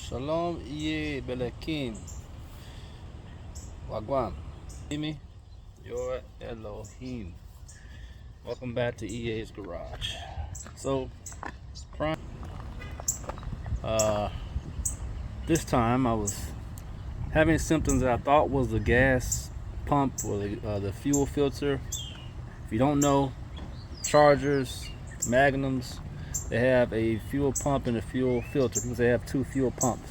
Shalom Iye Belekim Wagwan. Me, your Elohim. Welcome back to EA's Garage. So, this time I was having symptoms that I thought was the gas pump or the fuel filter. If you don't know, Chargers, Magnums, they have a fuel pump and a fuel filter because they have two fuel pumps.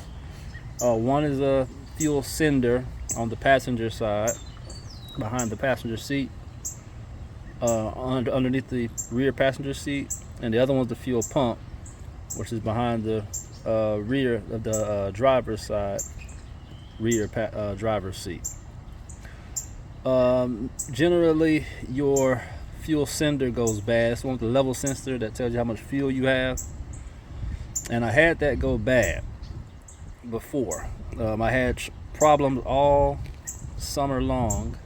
One is a fuel sender on the passenger side, behind the passenger seat, underneath the rear passenger seat, and the other one's the fuel pump, which is behind the rear of the driver's side, rear driver's seat. Generally, your fuel sender goes bad. It's one with the level sensor that tells you how much fuel you have, and I had that go bad before. I had problems all summer long,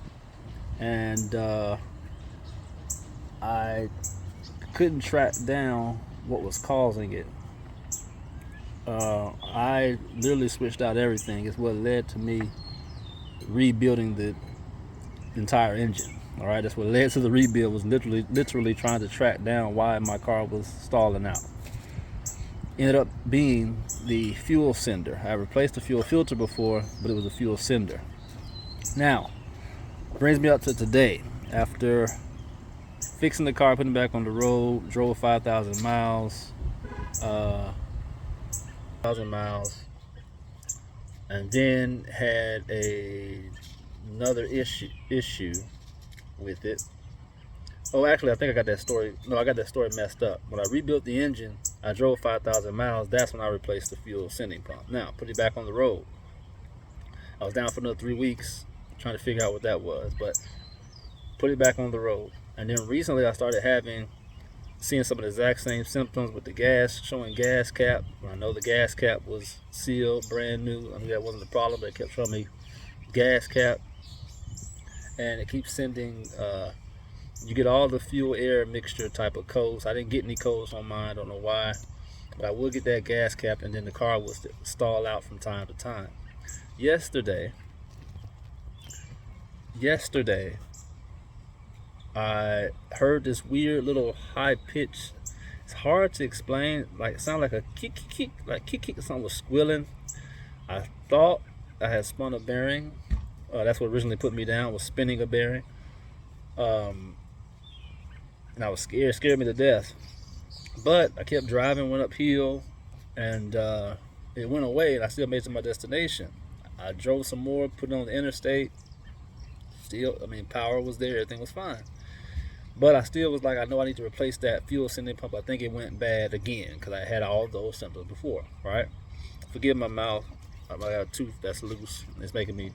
and I couldn't track down what was causing it. I literally switched out everything. It's what led to me rebuilding the entire engine. All right, that's what led to the rebuild, was literally trying to track down why my car was stalling out. Ended up being the fuel sender. I replaced the fuel filter before, but it was a fuel sender. Now, brings me up to today. After fixing the car, putting it back on the road, drove 5,000 miles, and then had another issue with it. Oh, actually, I think I got that story. No, I got that story messed up. When I rebuilt the engine, I drove 5,000 miles. That's when I replaced the fuel sending pump. Now, put it back on the road. I was down for another 3 weeks trying to figure out what that was, but put it back on the road. And then recently, I started seeing some of the exact same symptoms with the gas, showing gas cap. I know the gas cap was sealed, brand new. I mean, that wasn't the problem, but it kept showing me gas cap. And it keeps sending, you get all the fuel air mixture type of codes. I didn't get any codes on mine, I don't know why. But I will get that gas cap, and then the car will stall out from time to time. Yesterday, I heard this weird little high pitch. It's hard to explain. Like, it sounded like a kick, like kick. Something was squealing. I thought I had spun a bearing. That's what originally put me down, was spinning a bearing. And I was scared me to death. But I kept driving, went uphill, and it went away, and I still made it to my destination. I drove some more, put it on the interstate. Still, power was there, everything was fine. But I still was like, I know I need to replace that fuel sending pump. I think it went bad again because I had all those symptoms before, right? Forgive my mouth. I got a tooth that's loose. It's making me,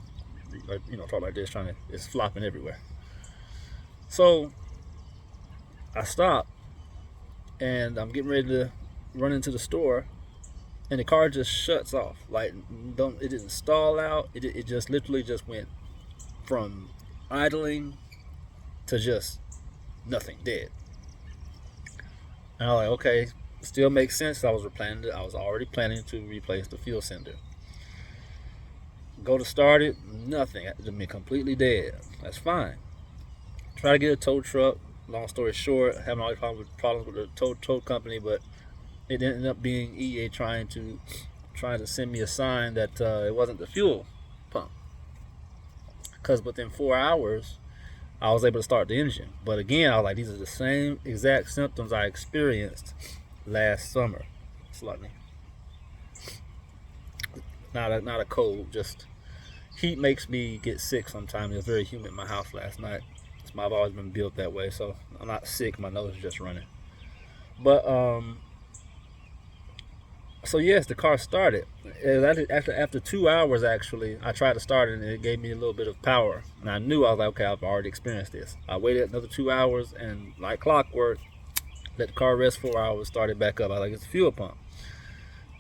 talk like this, it's flopping everywhere. So I stopped, and I'm getting ready to run into the store, and the car just shuts off. Like, it didn't stall out. It just literally just went from idling to just nothing, dead. And I was like, okay, still makes sense. I was already planning to replace the fuel sender. Go to start it, nothing. It's been completely dead. That's fine. Try to get a tow truck. Long story short, having all these problems with the tow company, but it ended up being EA trying to send me a sign that it wasn't the fuel pump. Because within 4 hours, I was able to start the engine. But again, I was like, these are the same exact symptoms I experienced last summer. Slightly. Not a cold, just heat makes me get sick sometimes. It was very humid in my house last night. I've always been built that way, so I'm not sick. My nose is just running. But so yes, the car started. After 2 hours, actually, I tried to start it, and it gave me a little bit of power. And I knew, I was like, okay, I've already experienced this. I waited another 2 hours, and like clockwork, let the car rest 4 hours, started back up. I was like, it's a fuel pump.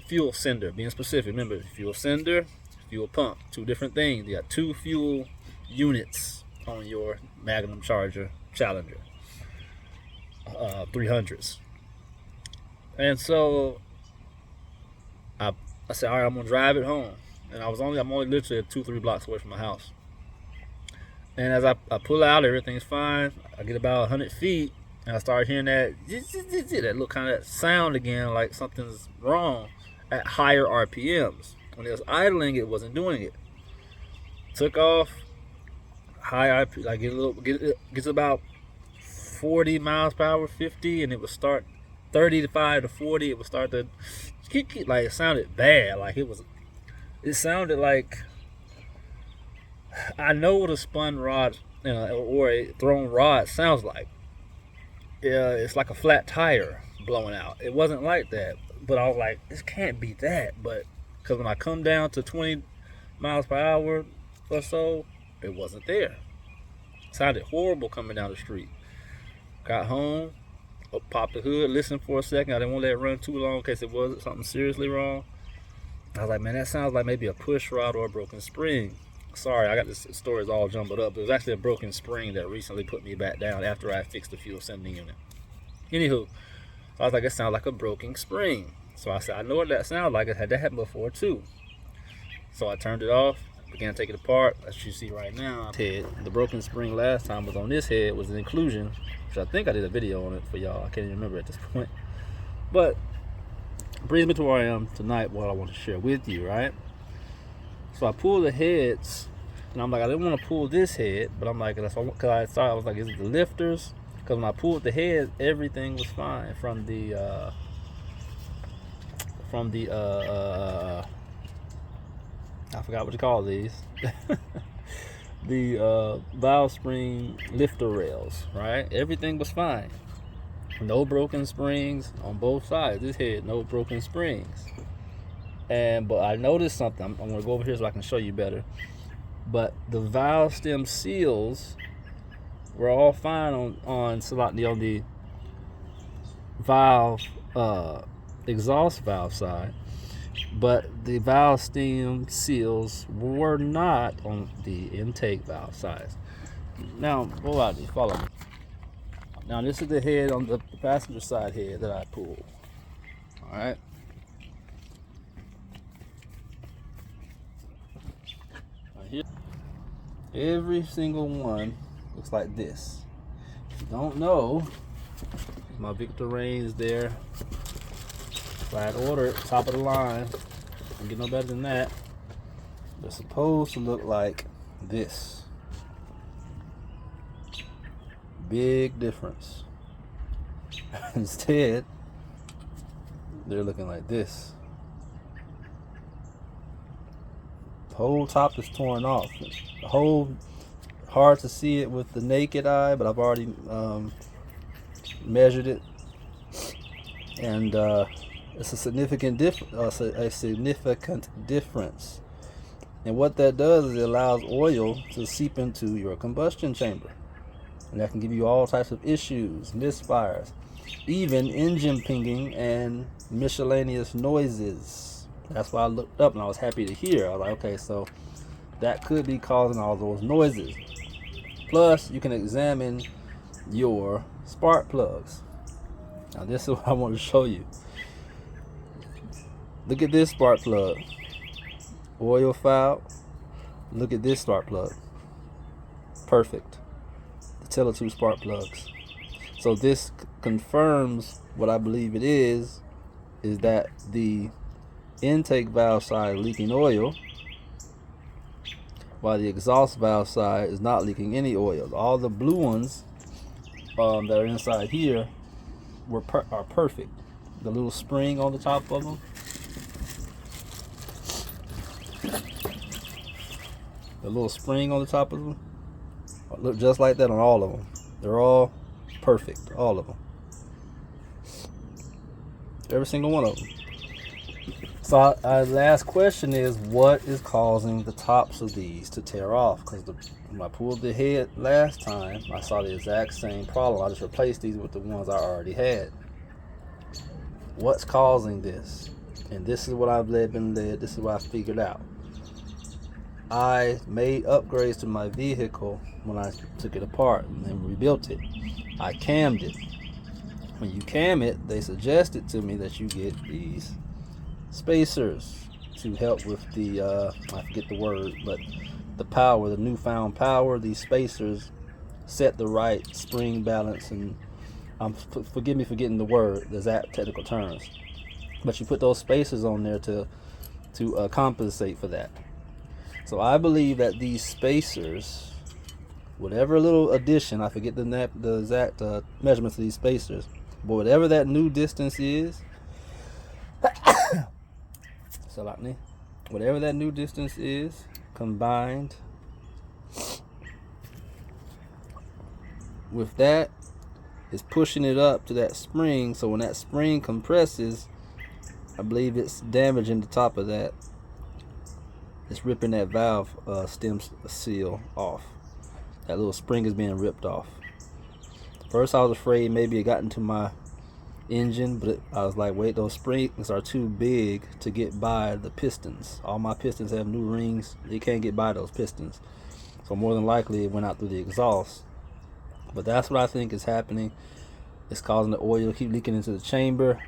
Fuel sender, being specific. Remember, fuel sender, fuel pump, two different things. You got two fuel units on your Magnum Charger Challenger 300s. And so I I said, all right, I'm gonna drive it home. And I'm only literally 2-3 blocks away from my house. And as I pull out, everything's fine. I get about 100 feet, and I start hearing that little kind of sound again, like something's wrong at higher RPMs. When it was idling, it wasn't doing it. Took off, high IP, like gets about 40 miles per hour, 50, and it would start 35 to 40. It would start to like it sounded bad, like it sounded like, I know what a spun rod or a thrown rod sounds like. It's like a flat tire blowing out. It wasn't like that, but I was like, this can't be that. But because when I come down to 20 miles per hour or so, it wasn't there. It sounded horrible coming down the street. Got home, popped the hood, listened for a second. I didn't want to let it run too long in case it was something seriously wrong. I was like, man, that sounds like maybe a push rod or a broken spring. Sorry, I got this stories all jumbled up. It was actually a broken spring that recently put me back down after I fixed the fuel sending unit. Anywho, I was like, it sounds like a broken spring. So I said, I know what that sounds like. I had that happen before too. So I turned it off, began to take it apart. As you see right now, the broken spring last time was on this head, was an inclusion, which I think I did a video on it for y'all. I can't even remember at this point. But brings me to where I am tonight, what I want to share with you, right? So I pulled the heads, and I'm like, I didn't want to pull this head, but I'm like, because I thought, I was like, is it the lifters? Because when I pulled the head, everything was fine from the I forgot what you call these, the valve spring lifter rails, right? Everything was fine. No broken springs on both sides. This head, no broken springs. But I noticed something. I'm going to go over here so I can show you better. But the valve stem seals were all fine on the valve exhaust valve side, but the valve stem seals were not on the intake valve side. Now, go out there, follow me. Now this is the head on the passenger side head that I pulled. All right. Here, every single one looks like this. If you don't know, my Victor Reigns there, flat order, top of the line. Don't get no better than that. They're supposed to look like this. Big difference. Instead, they're looking like this. The whole top is torn off. The whole, hard to see it with the naked eye, but I've already measured it, and it's a significant difference. And what that does is it allows oil to seep into your combustion chamber, and that can give you all types of issues, misfires, even engine pinging and miscellaneous noises. That's why I looked up and I was happy to hear. I was like, okay, so that could be causing all those noises. Plus, you can examine your spark plugs. Now, this is what I want to show you. Look at this spark plug. Oil foul. Look at this spark plug. Perfect. The Tele2 spark plugs. So this confirms what I believe it is that the intake valve side leaking oil, while the exhaust valve side is not leaking any oil. All the blue ones that are inside here are perfect. The little spring on the top of them, look just like that on all of them. They're all perfect, all of them, every single one of them. So the last question is, what is causing the tops of these to tear off? Because when I pulled the head last time, I saw the exact same problem. I just replaced these with the ones I already had. What's causing this? And this is what I've been led. This is what I figured out. I made upgrades to my vehicle when I took it apart and rebuilt it. I cammed it. When you cam it, they suggested to me that you get these spacers to help with the I forget the word, but the power, the newfound power. These spacers set the right spring balance, and forgive me for getting the word, the exact technical terms, but you put those spacers on there to compensate for that. So I believe that these spacers, whatever little addition, I forget the exact measurements of these spacers, but whatever that new distance is, whatever that new distance is, combined with that, is pushing it up to that spring. So when that spring compresses, I believe it's damaging the top of that. It's ripping that valve stem seal off. That little spring is being ripped off. First I was afraid maybe it got into my engine, but I was like, wait, those springs are too big to get by the pistons. All my pistons have new rings. They can't get by those pistons. So more than likely it went out through the exhaust. But that's what I think is happening. It's causing the oil to keep leaking into the chamber.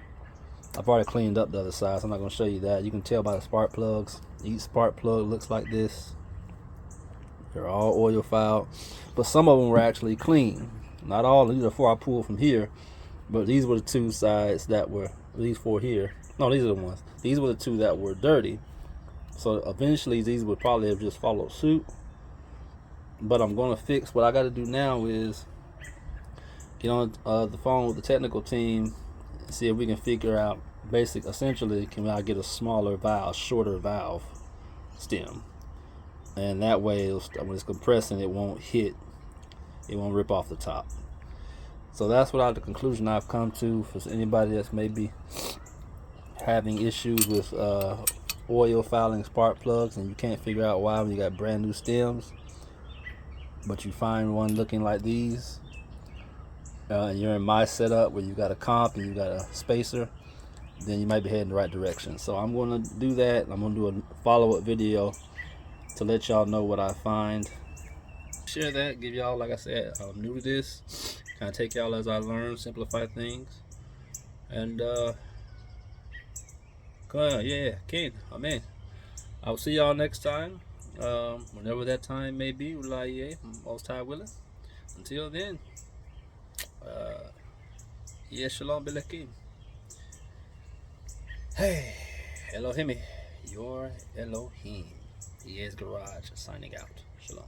I've already cleaned up the other side, so I'm not going to show you that. You can tell by the spark plugs. Each spark plug looks like this. They're all oil fouled, but some of them were actually clean. Not all. These are 4 I pulled from here, but these were the 2 sides that were, these 4 here. No, these are the ones. These were the 2 that were dirty. So eventually these would probably have just followed suit. But I'm going to fix, what I got to do now is get on the phone with the technical team, see if we can figure out essentially, can I get a smaller valve, shorter valve stem, and that way when it's compressing, it won't rip off the top. So that's the conclusion I've come to. For anybody that's maybe having issues with oil fouling spark plugs and you can't figure out why when you got brand new stems, but you find one looking like these, and you're in my setup where you got a comp and you got a spacer, then you might be heading the right direction. So I'm going to do that. I'm going to do a follow-up video to let y'all know what I find. Share that, give y'all, like I said, I'm new to this, kind of take y'all as I learn, simplify things, and yeah, King, I'm in. I'll see y'all next time, whenever that time may be, Most High willing. Until then, Shalom Belekim. Hey, Elohim, your Elohim. He is Garage signing out. Shalom.